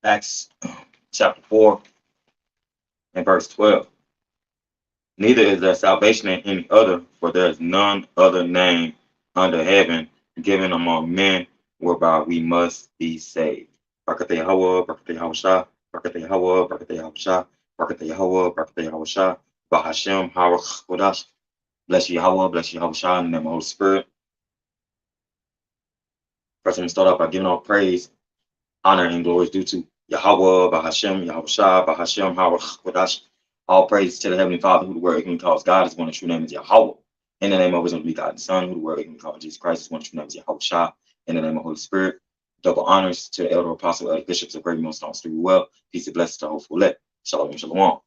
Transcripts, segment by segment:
Acts chapter 4 and verse 12. Neither is there salvation in any other, for there is none other name under heaven given among men whereby we must be saved. Barakatah Yahweh, Barakatah Yahushua, Barakatah Yahweh, Barakatah Yahushua, Barakatah Yahweh, Barakatah Yahushua, Bahashem, Harach, Kodash. Bless you, Yahweh, bless you, Yahushua, in the name of the Holy Spirit. First, I'm going to start off by giving all praise, honor, and glory is due to Yahweh, Bahashem, Yahushua, Bahashem, Harach, Kodash. All praise to the Heavenly Father, who the word ignorantly calls God, his one and true name is Yahweh. In the name of his only begotten Son, who the word ignorantly calls Jesus Christ, his one and true name is Yahushua. In the name of the Holy Spirit. Double honors to the elder apostle, elder bishops of Great Millstone Street Well. Peace and blessings to the hopeful elect. Shalom, shalom.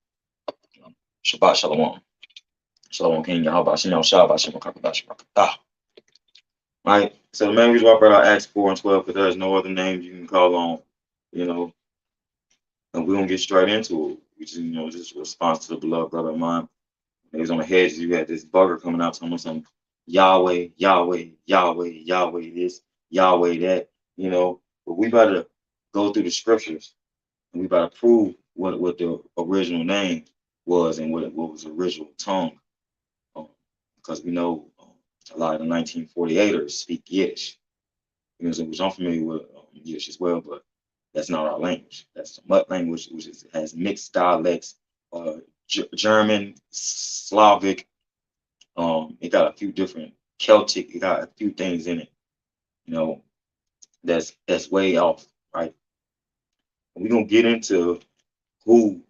Shabbat shalom. Shalom, King Yahweh, Shem Yahushua, Shem Kakadash, Rakatah. Right? So the main reason why I brought out Acts 4 and 12, because there's no other names you can call on, and we're gonna get straight into it. Which is, just a response to the beloved brother of mine. He was on the hedges. You had this bugger coming out telling some Yahweh, Yahweh, Yahweh, Yahweh this, Yahweh that, But we about to go through the scriptures and we about to prove what the original name was and what was the original tongue. Because we know a lot of the 1948ers speak Yiddish. Which I'm familiar with Yiddish as well, but that's not our language. That's the Mutt language, which has mixed dialects, German, Slavic. It got a few different Celtic. It got a few things in it, that's way off, right? And we're gonna get into who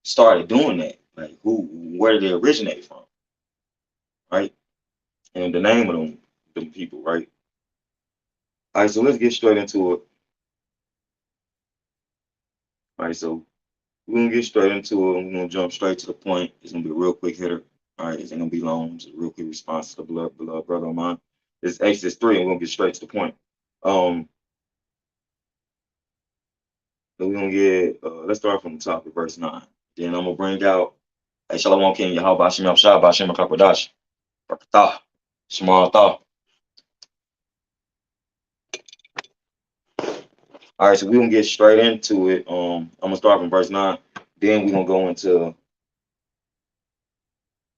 started doing that, like where they originated from, right? And the name of them people, right? All right, so let's get straight into it. All right, so we're gonna get straight into it. We're gonna jump straight to the point. It's gonna be a real quick hitter. All right, it's ain't gonna be long. It's a real quick response to the beloved brother of mine. It's Exodus 3, and we're gonna get straight to the point. So we're gonna get let's start from the top of verse 9. Then I'm gonna bring out Shalom King Yahweh Shem Shah Shem Kakwadash Rakatah Shema Tah. All right, so we're gonna get straight into it. I'm gonna start from verse 9. Then we're gonna go into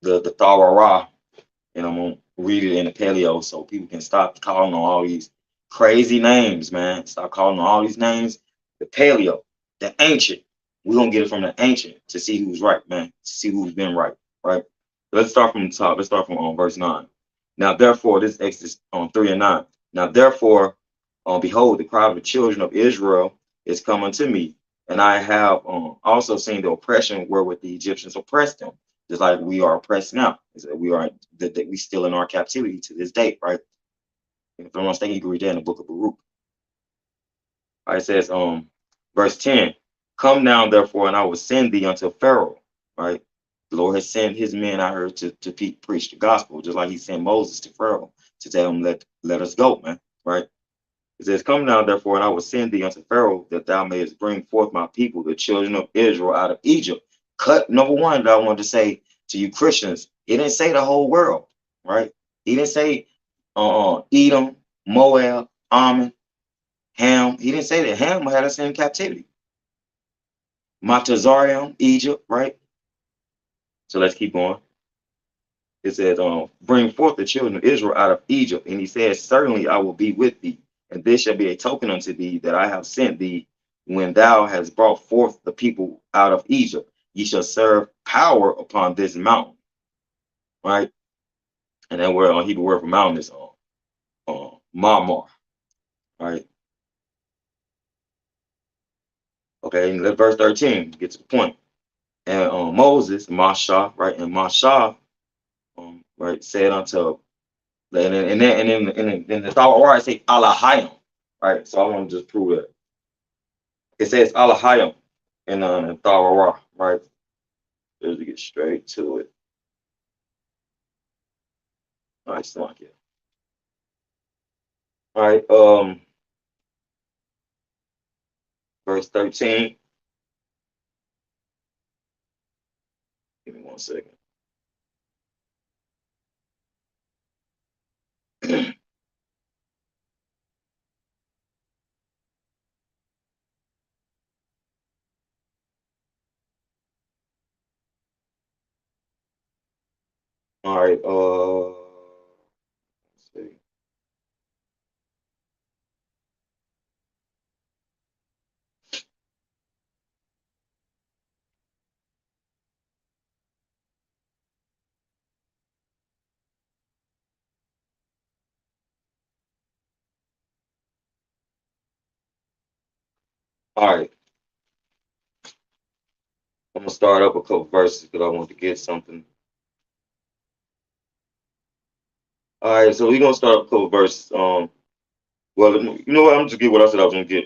the Thararah, and I'm gonna read it in the paleo so people can stop calling on all these crazy names, man. Stop calling on all these names. The paleo, the ancient. We're gonna get it from the ancient to see who's right, man. To see who's been right, right? Let's start from the top. Let's start from verse 9. Now, therefore, this is Exodus 3 and 9. Now, therefore, behold, the cry of the children of Israel is come unto me, and I have also seen the oppression wherewith the Egyptians oppressed them, just like we are oppressed now. We are that we still in our captivity to this day, right? If I'm not mistaken, you can read that in the book of Baruch. It says, verse 10, come down therefore, and I will send thee unto Pharaoh, right? The Lord has sent his men out here to preach the gospel, just like he sent Moses to Pharaoh to tell him, let us go, man, right? It says, come down therefore, and I will send thee unto Pharaoh, that thou mayest bring forth my people, the children of Israel, out of Egypt. Cut number one that I wanted to say to you Christians, it didn't say the whole world, right? He didn't say Edom, Moab, Ammon, Ham. He didn't say that. Ham had us in captivity. Matazarium, Egypt, right? So let's keep going. It says, bring forth the children of Israel out of Egypt. And he says, certainly I will be with thee. And this shall be a token unto thee that I have sent thee when thou hast brought forth the people out of Egypt. Ye shall serve power upon this mountain, right? And that word on Hebrew word for mountain is Mamar, right? Okay, and let verse 13 get to the point. And Moses, Masha, right, and Masha, right, said unto, and then the Torah say Alahayim, right? So I want to just prove that. It says Alahayim in the Torah, right? Just to get straight to it. All right, so like it. All right, verse 13. Give me 1 second. All right. Let's see. All right. I'm gonna start up a couple verses because I want to get something. All right. So we're gonna start up a couple verses. Well, you know what? I'm just get what I said I was gonna get.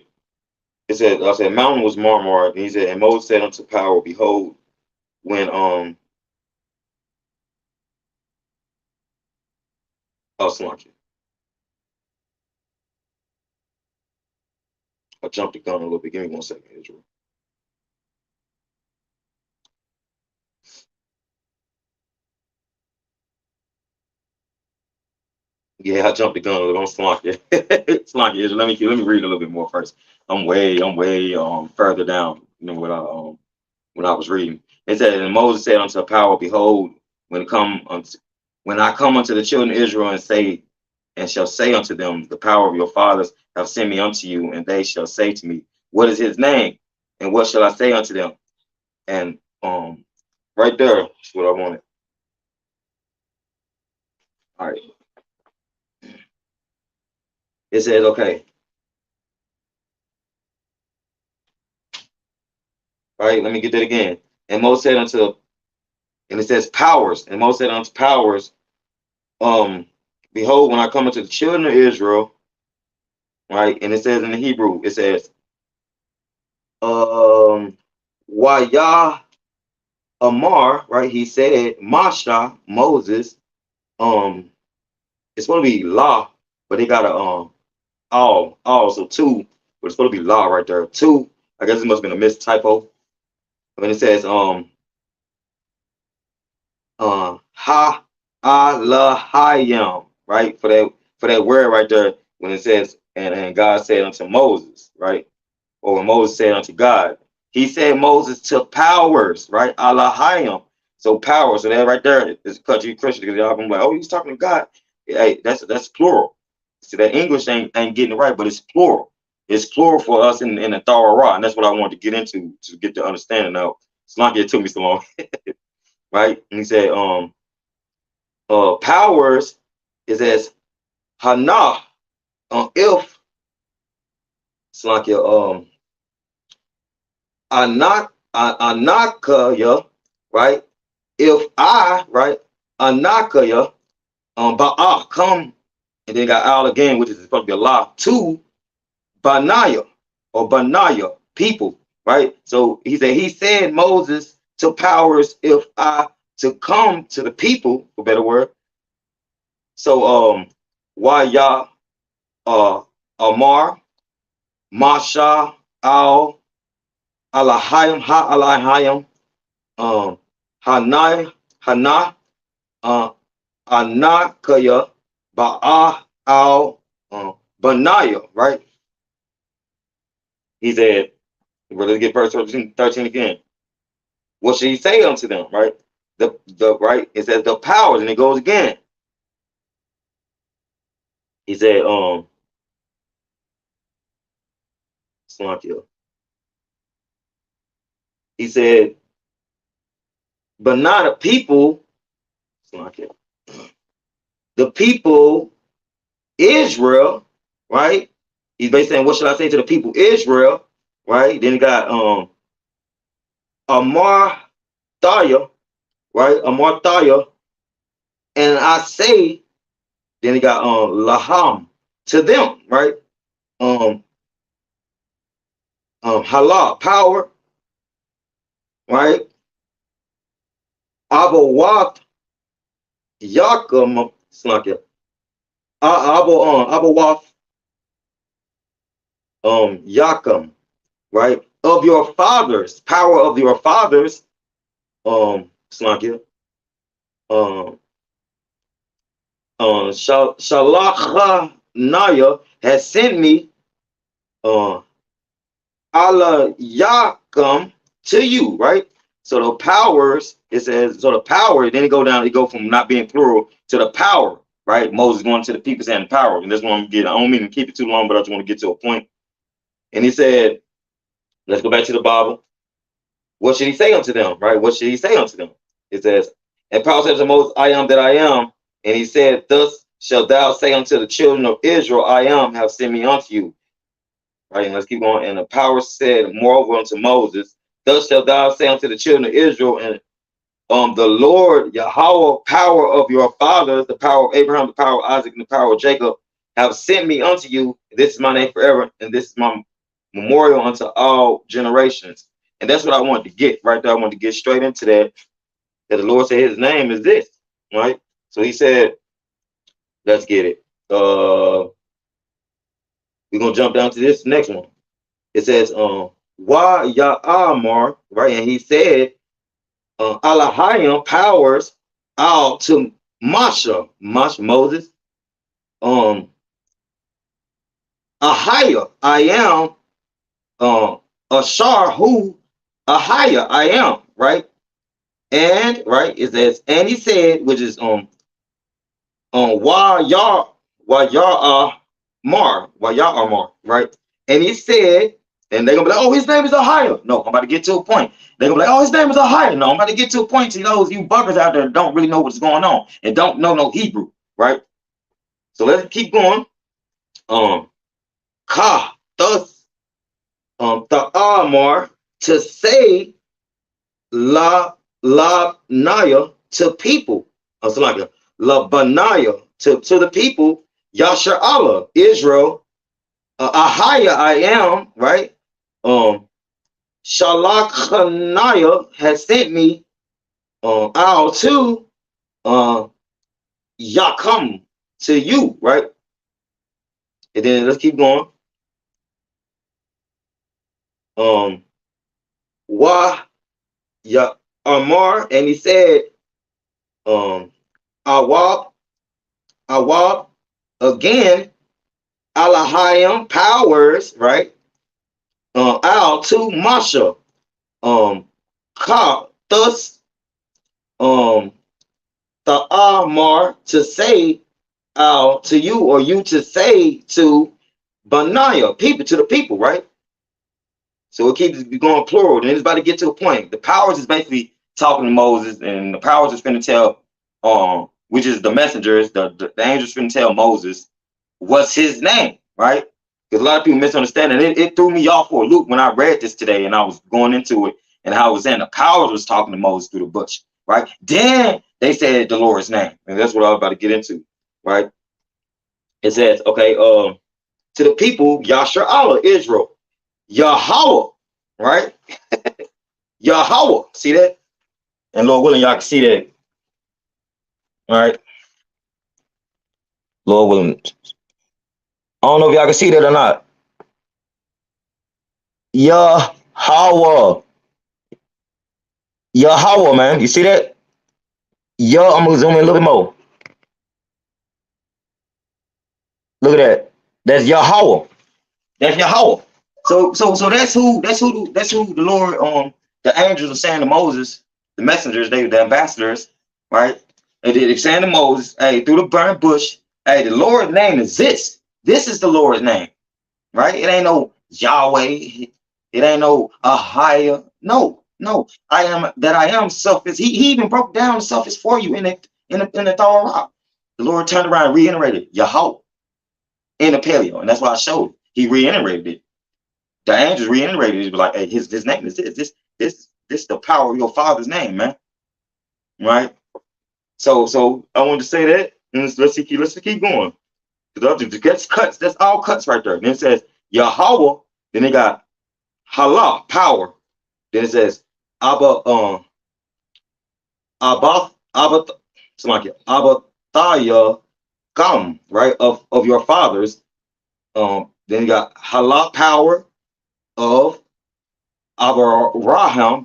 It said, I said, mountain was marmored, and he said, and Moses said unto power, behold, when oh, Slunky, I jumped the gun a little bit. Give me 1 second, Israel. Yeah, I jumped the gun a little. Don't slunk it. Slunk it. Let me read a little bit more first. I'm way further down, when I was reading. It said, and Moses said unto power, behold, when come unto, when I come unto the children of Israel and say, and shall say unto them, the power of your fathers have sent me unto you, and they shall say to me, what is his name? And what shall I say unto them? And right there is what I wanted. All right. It says, okay, all right, let me get that again. And Moses said unto, and it says powers, and Moses said unto powers, um, behold, when I come unto the children of Israel, right, and it says in the Hebrew, it says, YAHWEH, right, he said, Masha, Moses, it's supposed to be law, but they got a, all, so two, but it's supposed to be law right there. Two, I guess it must have been a missed typo. When it says, ha alahayim, right, for that word right there, when it says, and God said unto Moses, right, or when Moses said unto God, he said Moses to powers, right, alahayim, so power, so that right there is cut you Christian, because y'all gonna be like, oh, he's talking to God. Hey, that's plural. See, that English ain't getting it right, but it's plural. It's plural for us in the Torah, and that's what I wanted to get into to get the understanding now. It's not it took me so long. Right, and he said powers is as hana, if it's like your anakaya, right, if I, right, anakaya, ba'ah, come, and then got out again, which is supposed to be a law, to banaya, or banaya, people, right. So he said Moses to powers, if I, to come to the people, for better word. So why Yah Amar, Masha, Al, Alahayim, Ha Alahayim, Hanai, Hana, Anakaya, Ba'ah, Al, Banaya, right? He said, well, let's get verse 13 again. What should he say unto them, right? The right, it says the powers, and it goes again. He said, he said, but not a people, the people Israel, right? He's basically saying, what should I say to the people Israel, right? Then he got Amar Thaya, right? Amar Thaya, and I say, then he got Laham to them, right? Halal, power, right? Abawat Yakum, Slakia, Abawat Yakum, right? Of your fathers, power of your fathers, Slakia, Shalacha Naya has sent me Allah Yakum to you, right? So the powers It says, so the power, then it go from not being plural to the power, right? Moses going to the people saying the power. And this one I'm getting, I don't mean to keep it too long, but I just want to get to a point. And he said, let's go back to the Bible. What should he say unto them, right? What should he say unto them? It says, and power said to Moses, I am that I am. And he said, thus shalt thou say unto the children of Israel, I am, have sent me unto you. Right, and let's keep going. And the power said, moreover, unto Moses, thus shalt thou say unto the children of Israel, and the Lord YAHWEH, power of your fathers, the power of Abraham, the power of Isaac, and the power of Jacob, have sent me unto you. This is my name forever, and this is my memorial unto all generations. And that's what I wanted to get right there. I wanted to get straight into that. That the Lord said his name is this, right? So he said, let's get it. We're gonna jump down to this next one. It says, YAHWEH, right? And he said, Alahayim powers out to Moses, Ahaya, I am, Ashar, who, Ahaya, I am, right? And, right, it says, and he said, which is, Ya'amar, right? And he said, and they're gonna be like, oh, his name is Ahia. No, I'm about to get to a point. They're gonna be like, oh, his name is Ahia. No, I'm about to get to a point to those you buggers out there that don't really know what's going on and don't know no Hebrew, right? So let's keep going. Thus, Ta'amar, to say Naya to people. So like a La Banaya to the people, Yasha Allah, Israel, Ahaya, I am, right? Shalakhanaya has sent me out to Yakum, to you, right? And then let's keep going. Ya Amar, and he said, Awab again, Alahayim powers, right? Al to Masha, thus, Ta'amar, to say Al to you, or you to say to Banaya, people, to the people, right? So it keeps going plural. Then it's about to get to a point. The powers is basically talking to Moses, and the powers is going to tell, which is the messengers, the angels going to tell Moses what's his name, right? Because a lot of people misunderstand it. It threw me off for a loop when I read this today, and I was going into it, and how I was saying the powers was talking to Moses through the bush, right? Then they said the Lord's name, and that's what I was about to get into, right? It says, okay, to the people, Yasher Allah, Israel, YAHWEH, right? YAHWEH, see that? And Lord willing, y'all can see that. All right. Lord willing. I don't know if y'all can see that or not. YAHWEH. YAHWEH, man. You see that? I'm gonna zoom in a little bit more. Look at that. That's YAHWEH. That's YAHWEH. So that's who the Lord, the angels are saying to Moses, the messengers, the ambassadors, right? And they're saying to Moses, hey, through the burnt bush, hey, the Lord's name is this. This is the Lord's name, right? It ain't no Yahweh. It ain't no Ahia. No. I am that I am selfish. He even broke down selfish for you in the Torah. The Lord turned around and reiterated YAHWEH in the paleo, and that's why I showed it. He reiterated it. The angels reiterated it, like, hey, his name is this the power of your father's name, man. Right? So I wanted to say that, and let's keep going. That's cuts, that's all cuts right there. Then it says YAHWEH, then they got Hala, power. Then it says Abba, something like Abathaya Gam, right? Of your fathers. Then you got Hala, power of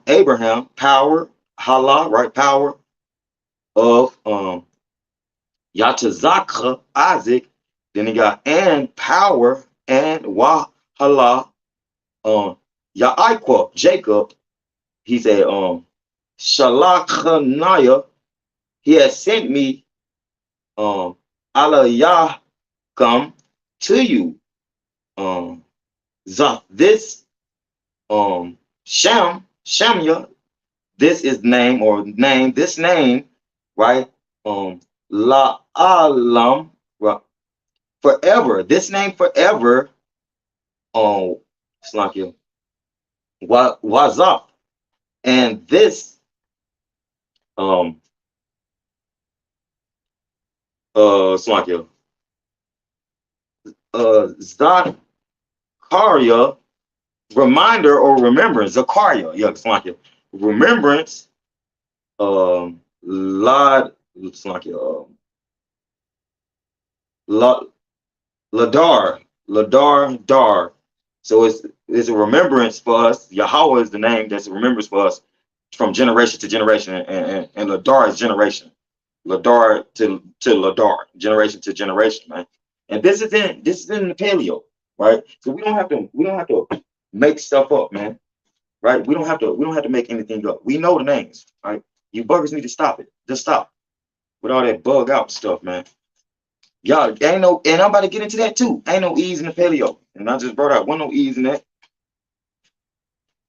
Abraham, power, Hala, right? Power of Yatazaka, Isaac. Then he got and power and Wahala, Yaakwa, Jacob. He said, Shalachanaya, he has sent me, Alayah come to you. Um, this, Shamya, this is name or name, this name, right? La Alam, right? Forever. This name forever, it's like you, Wazaf. And this, um, it's like you, Zakaria, reminder or remembrance, Zakaria, yeah, it's like you, remembrance, Lad, it's like you, La, Ladar. So it's a remembrance for us. Yahweh is the name that's a remembrance for us from generation to generation, and Ladar is generation. Ladar to Ladar, generation to generation, man. And this is in the paleo, right? So we don't have to make stuff up, man. Right? We don't have to make anything up. We know the names, right? You buggers need to stop it. Just stop with all that bug out stuff, man. Y'all ain't no, and I'm about to get into that too. Ain't no ease in the paleo. And I just brought out one no ease in that.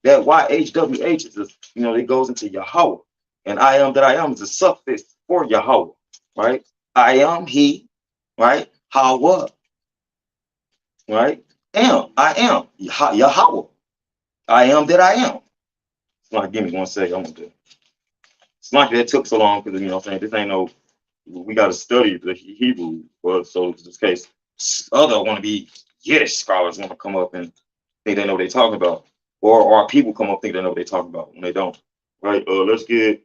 That YHWH is, it goes into Yahweh. And I am that I am is a suffix for Yahweh, right? I am he, right? Hawa, right? I am Yahweh. I am that I am. It's like, give me one second. I'm gonna do it. It's like that took so long because, what I'm saying, this ain't no, we got to study the Hebrew. Well, so in this case, other want to be Yiddish scholars want to come up and think they know what they're talking about, or people come up think they know what they're talking about when they don't. Right? Let's get.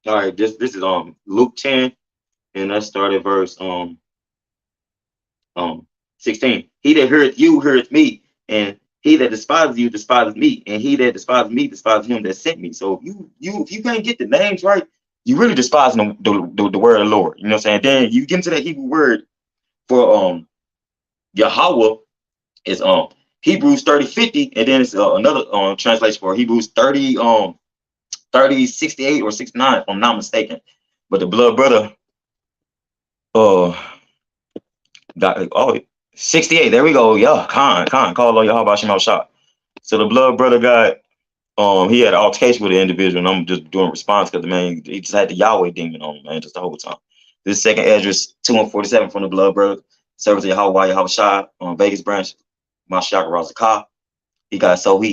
All right. This is Luke 10, and let's start at verse um 16. He that heareth you heareth me, and he that despises you despises me, and he that despises me despises him that sent me. So if you can't get the names right, you really despising the word of the Lord. You know what I'm saying? Then you get into that Hebrew word for Yahweh is Hebrews 30:50, and then it's another translation for Hebrews 30:68 or 69, if I'm not mistaken. But the blood brother uh got 68. There we go. Yeah, call on Yahweh Shem shot. So the blood brother got he had an altercation with the individual, and I'm just doing response because the man he just had the Yahweh demon on him, man, just the whole time. This second address 2 and 47 from the blood brother, service of Yahweh Shah on Vegas branch, Mashiach Razakah. He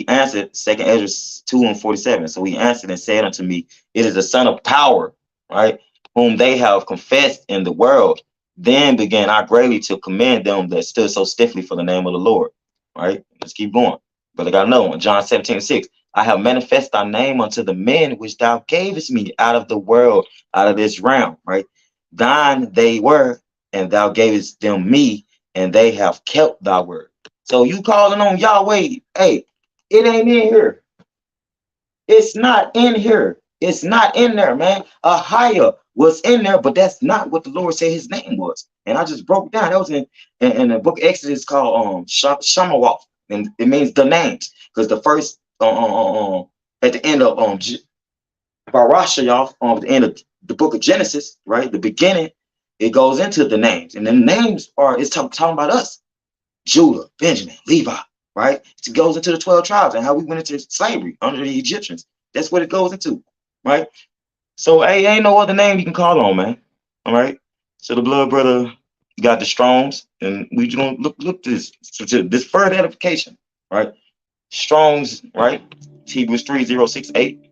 answered, second Ezra 2 and 47. So he answered and said unto me, it is the son of power, right? Whom they have confessed in the world. Then began I greatly to commend them that stood so stiffly for the name of the Lord. Right? Let's keep going. But I got another one. John 17:6. I have manifest thy name unto the men which thou gavest me out of the world, out of this realm, right? Thine they were, and thou gavest them me, and they have kept thy word. So you calling on Yahweh, hey, it ain't in here. It's not in here. It's not in there, man. Ahia was in there, but that's not what the Lord said his name was. And I just broke it down. That was in the book of Exodus called Shamawah, and it means the names. Because the first at the end of Barashayah, at the end of the book of Genesis, right? The beginning, it goes into the names, and the names it's talking about us. Judah, Benjamin, Levi, right? It goes into the 12 tribes and how we went into slavery under the Egyptians. That's what it goes into, right? So, hey, ain't no other name you can call on, man. All right. So the blood brother got the Strongs, and we don't look this further edification, right? Strongs, right? Hebrews 3068,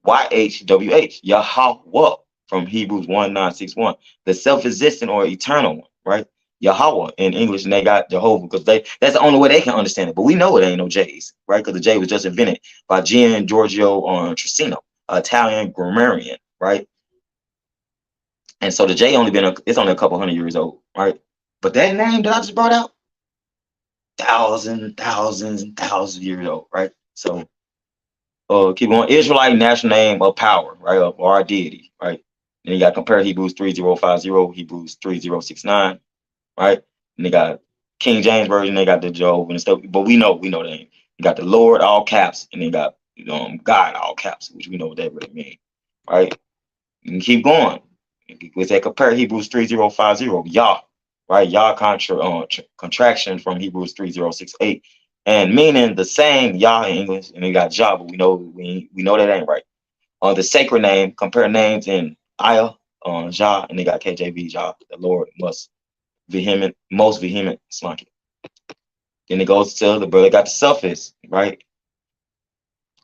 YHWH, Yahawah from Hebrews 1961, the self-existent or eternal one, right? Yahweh in English, and they got Jehovah because that's the only way they can understand it. But we know it ain't no J's, right? Because the J was just invented by Gian Giorgio Trissino, Italian grammarian, right? And so the J it's only a couple hundred years old, right? But that name that I just brought out, thousands and thousands of years old, right? So keep on. Israelite national name of power, right? Of our deity, right? And you got to compare Hebrews 3050, Hebrews 3069. right? And they got King James version, they got the Job and stuff, but we know that ain't. You got the Lord all caps, and they got God all caps, which we know what that really means, right? You can keep going. We say compare Hebrews 3050, Yah, right? Yah contraction from Hebrews 3068, and meaning the same Yah in English, and they got Jah, but we know that ain't right. The sacred name, compare names in Ayah, Jah, and they got KJV, Jah, the Lord most vehement slunky. Then it goes to the brother got the suffix, right?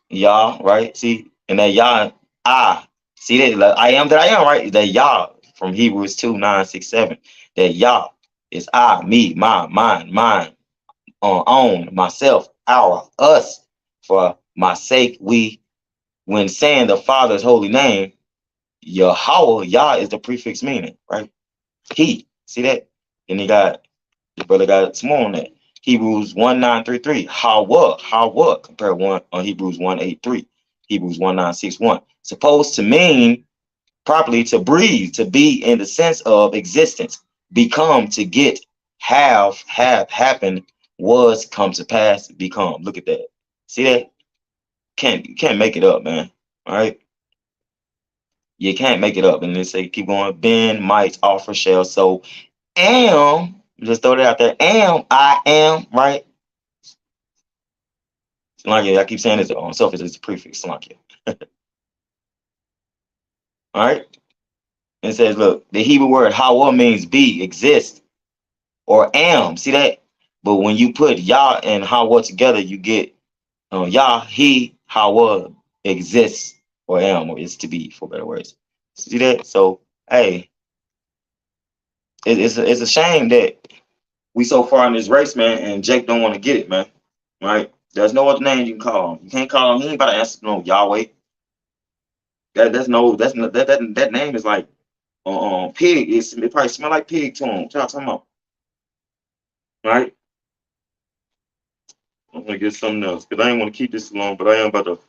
Yah, right? See, and that Yah, see that like, I am that I am, right? That Yah from Hebrews 2:9-6-7. That Yah is I, me, my, mine, own, myself, our, us. For my sake, we, when saying the Father's holy name, YAHWEH, Yah is the prefix meaning, right? He, see that? And he got the brother got some more on that. Hebrews 1:9-3-3. YAHWEH. Compare one on Hebrews 1:8-3. Hebrews 1:9-6-1. Supposed to mean properly to breathe, to be in the sense of existence, become, to get, have happened, was, come to pass, become. Look at that. See that? You can't make it up, man. All right. You can't make it up. And then say keep going. Been, might, offer, shall, so am. Just throw that out there. I am, right? Like I keep saying this on selfish is the prefix, like all right. And it says, look, the Hebrew word hawa means be, exist, or am. See that? But when you put Yah and hawa together, you get Yah, he, hawa exists, or am, or is to be, for better words. See that? So hey, it's a shame that we so far in this race, man, and Jake don't want to get it, man. Right? There's no other name you can call him. You can't call him. He ain't about to answer no Yahweh. That name is like pig. It probably smell like pig to him. What y'all talking about? Right? I'm gonna get something else because I ain't want to keep this long, but I am about to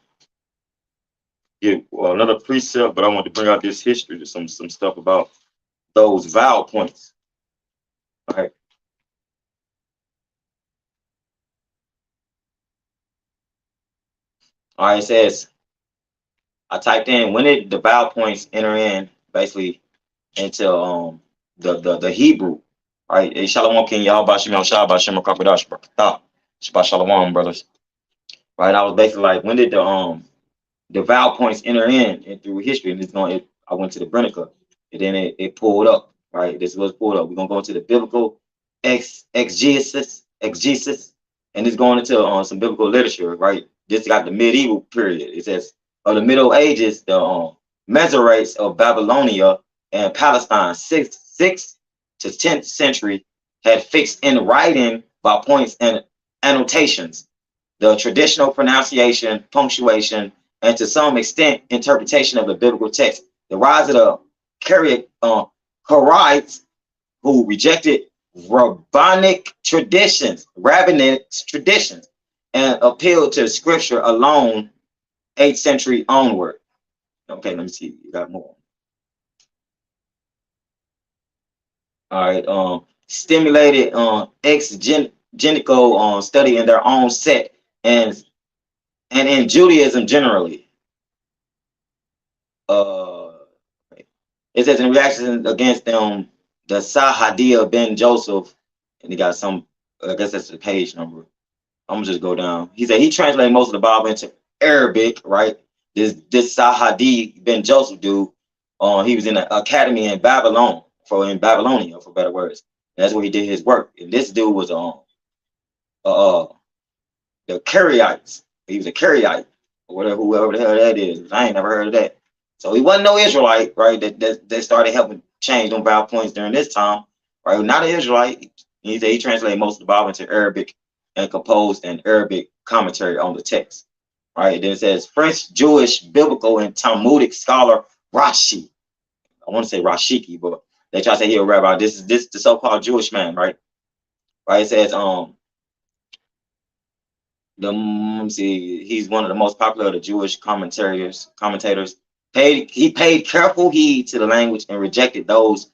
get another precept. But I want to bring out this history to some stuff about those vowel points. All right. All right. It says I typed in when did the vowel points enter in basically into the Hebrew. Right. Hey, Shalom King Yahweh Shem Shabbat Shem Kakodash Shabbat Shalom, brothers. Right. I was basically like, when did the vowel points enter in and through history? And I went to the Brennica, and then it pulled up. Right. This was pulled up. We're gonna go into the biblical exegesis, and it's going into some biblical literature. Right. This got the medieval period. It says of the Middle Ages, the Masoretes of Babylonia and Palestine, 6th to 10th century, had fixed in writing by points and annotations the traditional pronunciation, punctuation, and to some extent interpretation of the biblical text. The rise of the Karaites, who rejected rabbinic traditions, and appealed to scripture alone, 8th century onward. Okay, let me see. You got more. All right. Stimulated exegetical study in their own set and in Judaism generally. It says in reaction against them, the Sahadia ben Joseph, and he got some, I guess that's the page number. I'm gonna just go down. He said he translated most of the Bible into Arabic, right? This Sahadi ben Joseph dude, he was in the academy in Babylonia, for better words. That's where he did his work. And this dude was uh the Karaites. He was a Karaite, or whatever, whoever the hell that is. I ain't never heard of that. So he wasn't no Israelite, right? That started helping change them vowel points during this time, right? Not an Israelite. He said he translated most of the Bible into Arabic and composed an Arabic commentary on the text, right? Then it says French Jewish biblical and Talmudic scholar Rashi. I want to say Rashiki, but they try to say he a rabbi. This is the so-called Jewish man, right? Right? It says he's one of the most popular of the Jewish commentators. He paid careful heed to the language and rejected those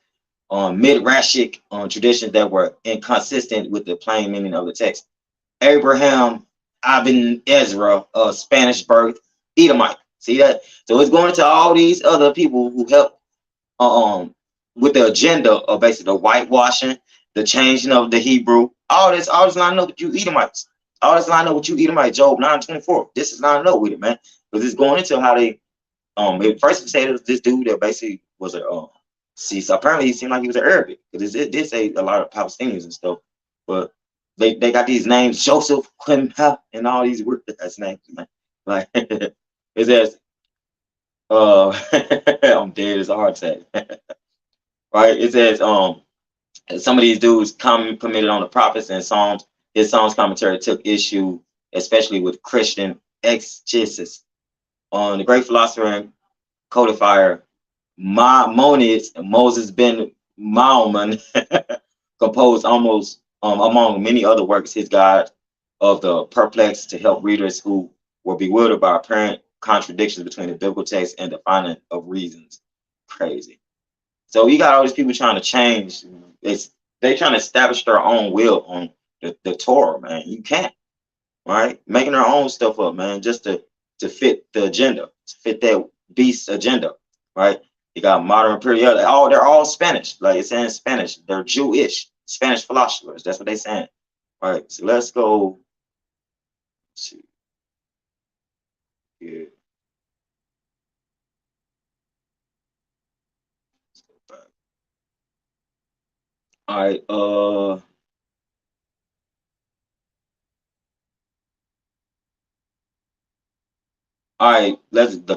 midrashic traditions that were inconsistent with the plain meaning of the text. Abraham, Ibn Ezra, Spanish birth, Edomite. See that? So it's going to all these other people who help with the agenda of basically the whitewashing, the changing of the Hebrew, all this line up with you Edomites. All this line up with you Edomite, Job 9:24. This is lining up with it, man. Because it's going into how they at first it said it was this dude that basically was a see, so apparently he seemed like he was an Arabic, because it did say a lot of Palestinians and stuff, but they got these names, Joseph, Quimha, and all these weird ass names, man. Like it says I'm dead as a heart attack. Right? It says some of these dudes committed on the prophets and Psalms. His Psalms commentary took issue, especially with Christian exegesis. On the great philosopher and codifier Maimonides, Moses ben Maimon, composed almost among many other works his guide of the perplexed to help readers who were bewildered by apparent contradictions between the biblical text and the finding of reasons. Crazy. So you got all these people trying to change. They trying to establish their own will on the Torah, man. You can't, right? Making their own stuff up, man, just to fit the agenda, to fit that beast agenda, right? You got modern period. They're all Spanish. Like it's in Spanish. They're Jewish, Spanish philosophers. That's what they're saying. All right. So let's go. Let's see. Yeah. Let's go back. All right. All right. Let's the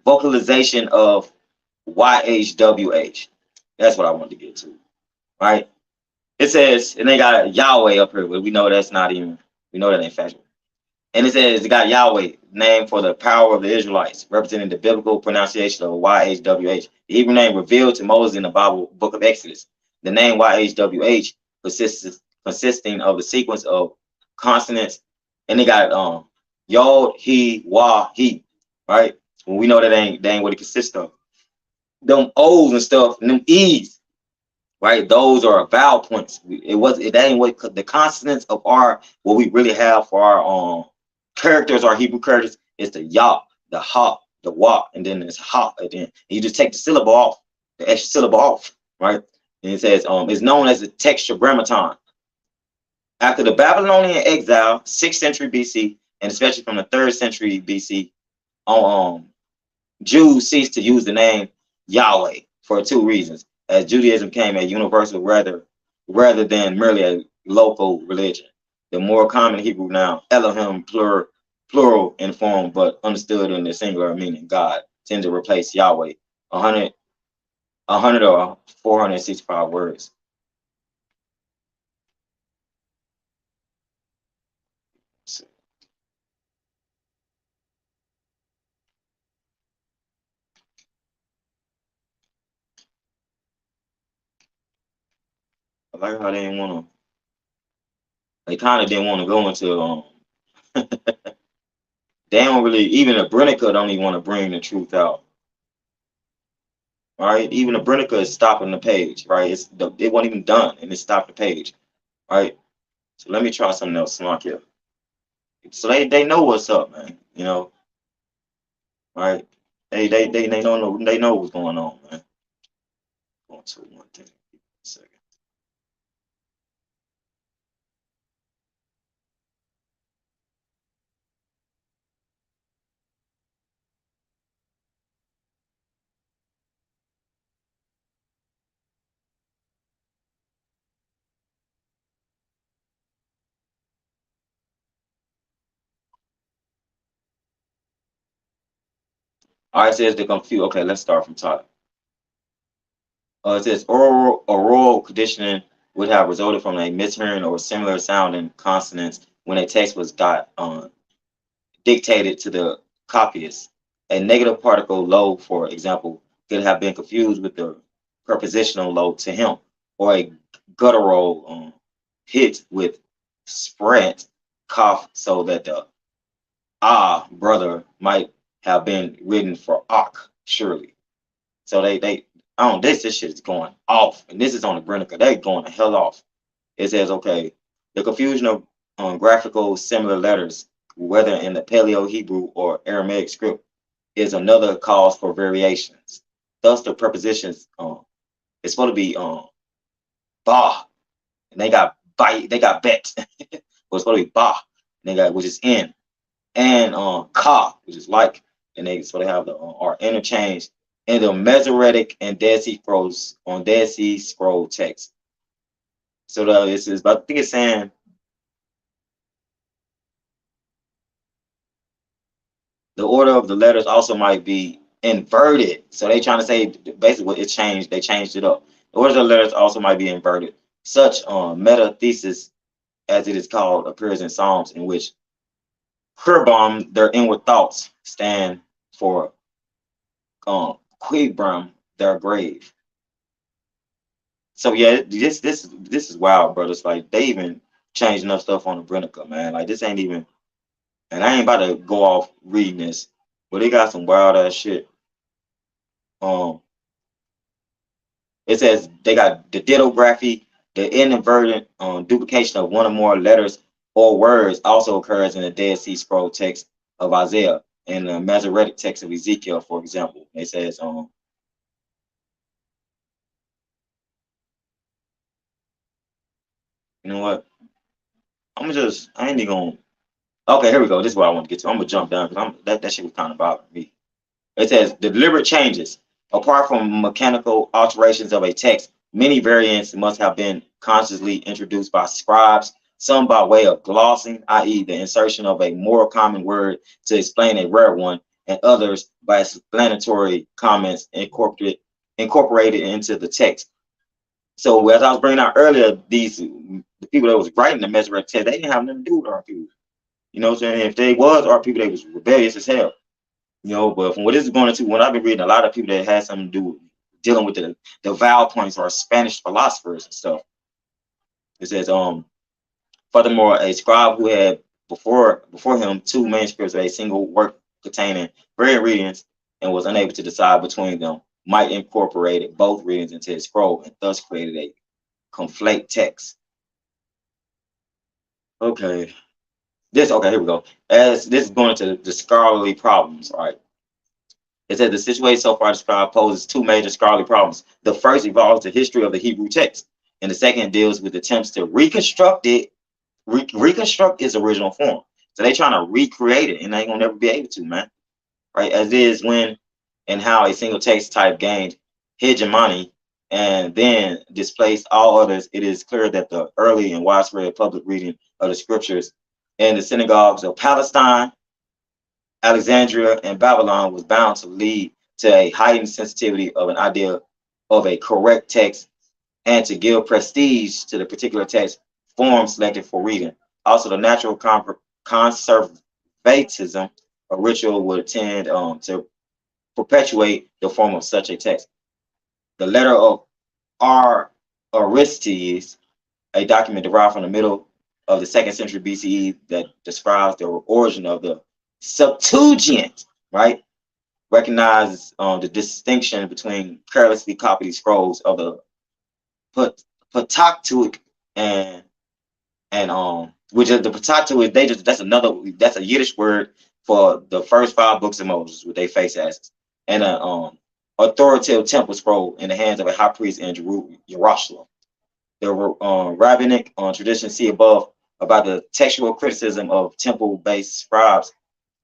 vocalization of YHWH. That's what I wanted to get to. Right. It says, and they got Yahweh up here, but we know that's not even. We know that ain't factual. And it says it got Yahweh, name for the power of the Israelites, representing the biblical pronunciation of YHWH. The Hebrew name revealed to Moses in the Bible book of Exodus. The name YHWH consisting of the sequence of consonants, and they got Yod, He, Wah, He, right? Well, we know that ain't what it consists of. Them O's and stuff, and them E's, right? Those are vowel points. That ain't what the consonants of our what we really have for our characters, our Hebrew characters, is the Yah, the Ha, the Wa, and then there's Ha. And then you just take the syllable off, the extra syllable off, right? And it says it's known as the tetragrammaton. After the Babylonian exile, 6th century BC, and especially from the 3rd century BC, Jews ceased to use the name Yahweh for two reasons, as Judaism became a universal rather than merely a local religion. The more common Hebrew now, Elohim, plural in form, but understood in the singular meaning God, tend to replace Yahweh 100 or 465 words. I like how they didn't want to. They kind of didn't want to go into. They don't really. Even a Brennica don't even want to bring the truth out. Right? Even the Brennica is stopping the page. Right? It wasn't even done, and it stopped the page. Right? So let me try something else. Here. So they know what's up, man. You know. Right? They know what's going on, man. Going to one thing. Second. All right, it says the confuse. Okay, let's start from top. It says oral conditioning would have resulted from a mishearing or similar sounding consonants when a text was dictated to the copyist. A negative particle lo, for example, could have been confused with the prepositional lo to him, or a guttural hit with spread cough, so that the brother might have been written for ak, surely. So they On this shit is going off, and this is on the Brennica. They're going the hell off. It says, okay, the confusion of graphical similar letters, whether in the Paleo Hebrew or Aramaic script, is another cause for variations. Thus, the prepositions it's supposed to be ba, and they got bite, they got bet, but it's supposed to be ba, and they got which is in, and ka, which is like, and they sort of have the are interchanged in the Masoretic and Dead Sea Scrolls on Dead Sea Scroll text. So this is, but I think it's saying the order of the letters also might be inverted. So they trying to say basically what it changed. They changed it up. The order of the letters also might be inverted. Such meta thesis, as it is called, appears in Psalms in which Khirbam, their inward thoughts, stand for Quibram, their grave. So yeah, this is wild, bro. It's like they even changed enough stuff on the Brennica, man. Like this ain't even, and I ain't about to go off reading this, but they got some wild ass shit. Um, it says they got the didography, the inadvertent duplication of one or more letters or words also occurs in the Dead Sea Scroll text of Isaiah and the Masoretic text of Ezekiel, for example. It says, you know what? I ain't even gonna. Okay, here we go. This is what I want to get to. I'm gonna jump down because that shit was kind of bothering me. It says the deliberate changes. Apart from mechanical alterations of a text, many variants must have been consciously introduced by scribes, some by way of glossing, i.e., the insertion of a more common word to explain a rare one, and others by explanatory comments incorporated into the text. So as I was bringing out earlier, the people that was writing the Masoretic text, they didn't have nothing to do with our people. You know what I'm saying? If they was our people, they was rebellious as hell. You know, but from what this is going into, when I've been reading a lot of people that had something to do with dealing with the vowel points or Spanish philosophers and stuff. It says, furthermore, a scribe who had before him two manuscripts of a single work containing variant readings and was unable to decide between them, might incorporate both readings into his scroll and thus created a conflate text. Okay. Here we go. As this is going into the scholarly problems, right? It says the situation so far described poses two major scholarly problems. The first involves the history of the Hebrew text, and the second deals with attempts to reconstruct it, reconstruct its original form. So they trying to recreate it, and they ain't gonna never be able to, man. Right? As is when and how a single text type gained hegemony and then displaced all others, it is clear that the early and widespread public reading of the scriptures in the synagogues of Palestine, Alexandria, and Babylon was bound to lead to a heightened sensitivity of an idea of a correct text and to give prestige to the particular text form selected for reading. Also, the natural conservatism of ritual would tend to perpetuate the form of such a text. The letter of R. Orestes, a document derived from the middle of the 2nd century BCE that describes the origin of the Septuagint, right? Recognizes the distinction between carelessly copied scrolls of the Pentateuch and which is the Pentateuch. That's a Yiddish word for the first 5 books of Moses, what they face as, and an authoritative temple scroll in the hands of a high priest in Jerusalem. The rabbinic tradition see above about the textual criticism of temple-based scribes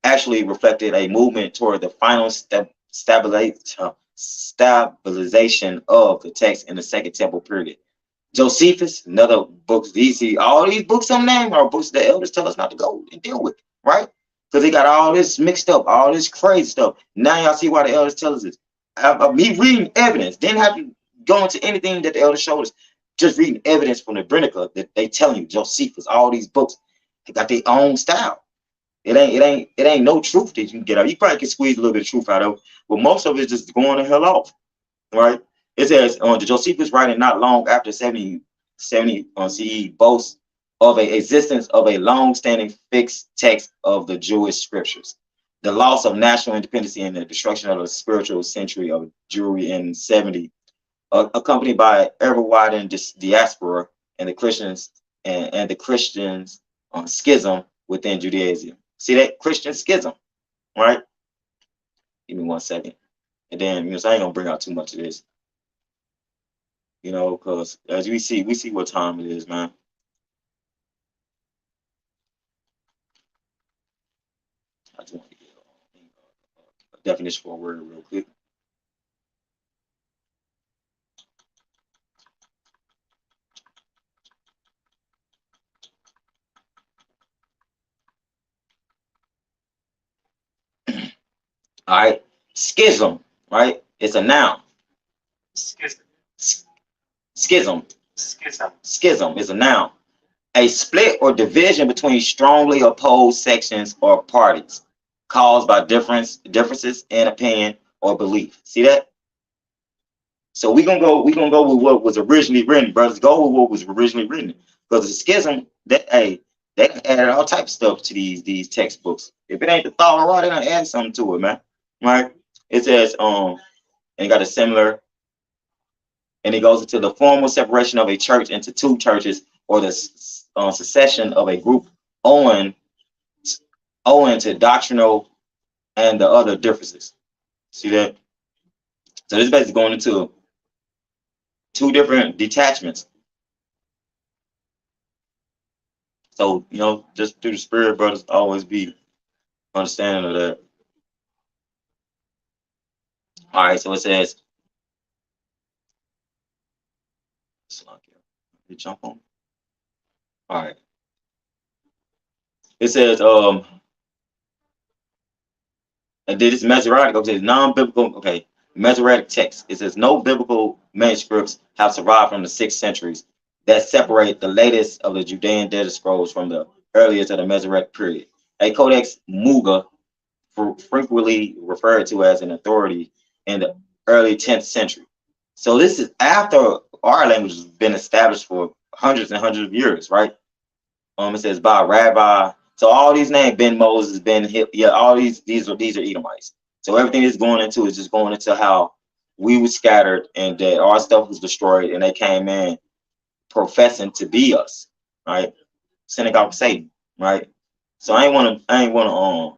actually reflected a movement toward the final stabilization of the text in the Second Temple period. Josephus, another books. All these books I'm naming are books the elders tell us not to go and deal with, right? Because they got all this mixed up, all this crazy stuff. Now y'all see why the elders tell us this. Me reading evidence, didn't have to go into anything that the elders showed us. Just reading evidence from the Brennica that they telling you, Josephus, all these books, they got their own style. It ain't no truth that you can get out. You probably can squeeze a little bit of truth out of it, but most of it is just going the hell off, right? It says the Josephus writing not long after 70 CE boasts of a existence of a long-standing fixed text of the Jewish scriptures. The loss of national independence and the destruction of the spiritual century of Jewry in 70 accompanied by ever widening diaspora and the Christians and the Christians schism within Judaism. See that Christian schism, right? Give me 1 second, and then so I ain't gonna bring out too much of this, because as we see what time it is, man. I just want to get a definition for a word real quick. All right, schism, right? It's a noun. Schism. Schism. Schism. Schism is a noun. A split or division between strongly opposed sections or parties caused by differences in opinion or belief. See that? So we gonna go with what was originally written, brothers. Go with what was originally written. Because the schism, that they done added all types of stuff to these textbooks. If it ain't the thought of right, they done add something to it, man. Right? It says and got a similar, and it goes into the formal separation of a church into two churches, or the secession of a group owing owing to doctrinal and the other differences. See that? So this is basically going into two different detachments. So just through the spirit, brothers, always be understanding of that. All right, so it says, you jump on. All right, it says and this Masoretic, okay, non-biblical, okay, Masoretic text. It says no biblical manuscripts have survived from the 6th centuries that separate the latest of the Judean Dead Scrolls from the earliest of the Masoretic period. A Codex Muga, frequently referred to as an authority in the early 10th century. So this is after our language has been established for hundreds and hundreds of years, right? It says by Rabbi. So all these names, Ben Moses, Ben Hip, yeah, all these are Edomites. So everything is going into is just going into how we were scattered and that our stuff was destroyed, and they came in professing to be us, right? Synagogue of Satan, right? So I ain't wanna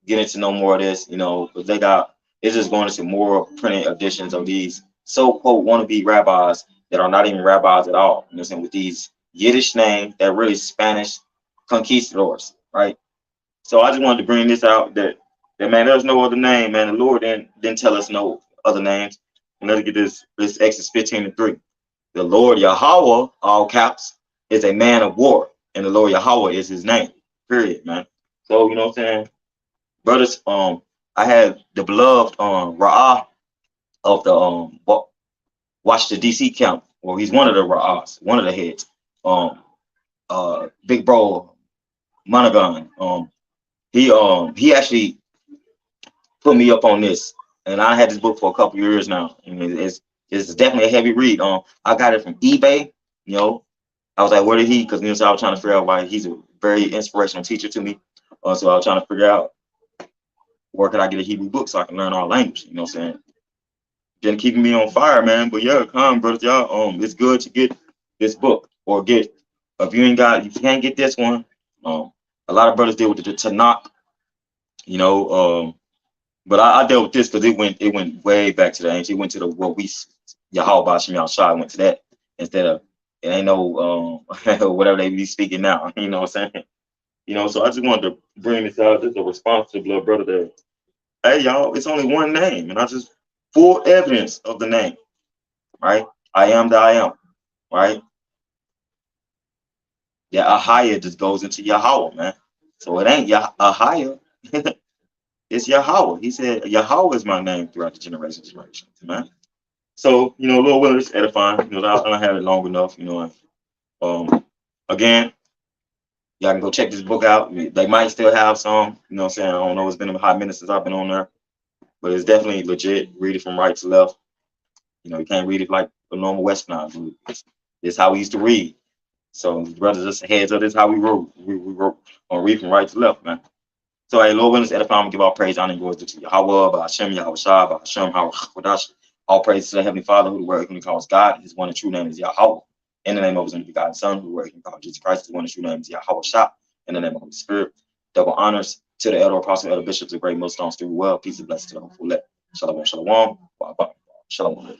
get into no more of this, because it's just going into more printed editions of these so-called wannabe rabbis that are not even rabbis at all. You know what I'm saying? With these Yiddish names that really Spanish conquistadors, right? So I just wanted to bring this out that man, there's no other name, man. The Lord didn't tell us no other names. And let's get this Exodus 15:3. The Lord YAHWEH, all caps, is a man of war, and the Lord YAHWEH is his name. Period, man. So you know what I'm saying, brothers. I had the beloved Ra'ah of the watch the DC camp, well, he's one of the Ra'ahs, one of the heads. Big bro Monagon. He actually put me up on this, and I had this book for a couple years now. And it's definitely a heavy read. I got it from eBay. I was like, where did he? Because so I was trying to figure out why he's a very inspirational teacher to me. So I was trying to figure out where could I get a Hebrew book so I can learn our language. You know what I'm saying? Been keeping me on fire, man. But yeah, come on, brothers, y'all. It's good to get this book or get if you can't get this one. A lot of brothers deal with the Tanakh, you know. But I dealt with this because it went way back to the ancient. It went to the what we Yahweh Shem Shai went to that instead of it ain't no whatever they be speaking now. You know what I'm saying? So I just wanted to bring this out. This is a response to the blood brother that, hey y'all, it's only one name, and I just full evidence of the name, right? I am that I am, right? Yeah, Ahaya just goes into Yahweh, man. So it ain't Ahaya. It's Yahweh. He said Yahweh is my name throughout the generations, man. So Lord willing, it's edifying. I don't have it long enough. Again, y'all can go check this book out. They might still have some. What I'm saying? I don't know. It's been a hot minute since I've been on there, but it's definitely legit. Read it from right to left. You can't read it like a normal Western. It's how we used to read. So brothers, just heads up. This is how we wrote. We wrote on read from right to left, man. So, hey, Lord willing, edify, I'm gonna give all praise, honor, and glory to Yahweh, by Hashem, Yahweh Shai, by Hashem, Hawadash, All praise to the Heavenly Father, who the word whom he calls God. His one and true name is YAHWEH. In the name of his only begotten Son, who the word whom he calls Jesus Christ. His one and true name is YAHWAH. In the name of the Holy Spirit. Double honors to the elder apostle, elder bishops, the great millstones through well. Peace and blessings to the hopeful elect. Shalom, shalom. Shalom.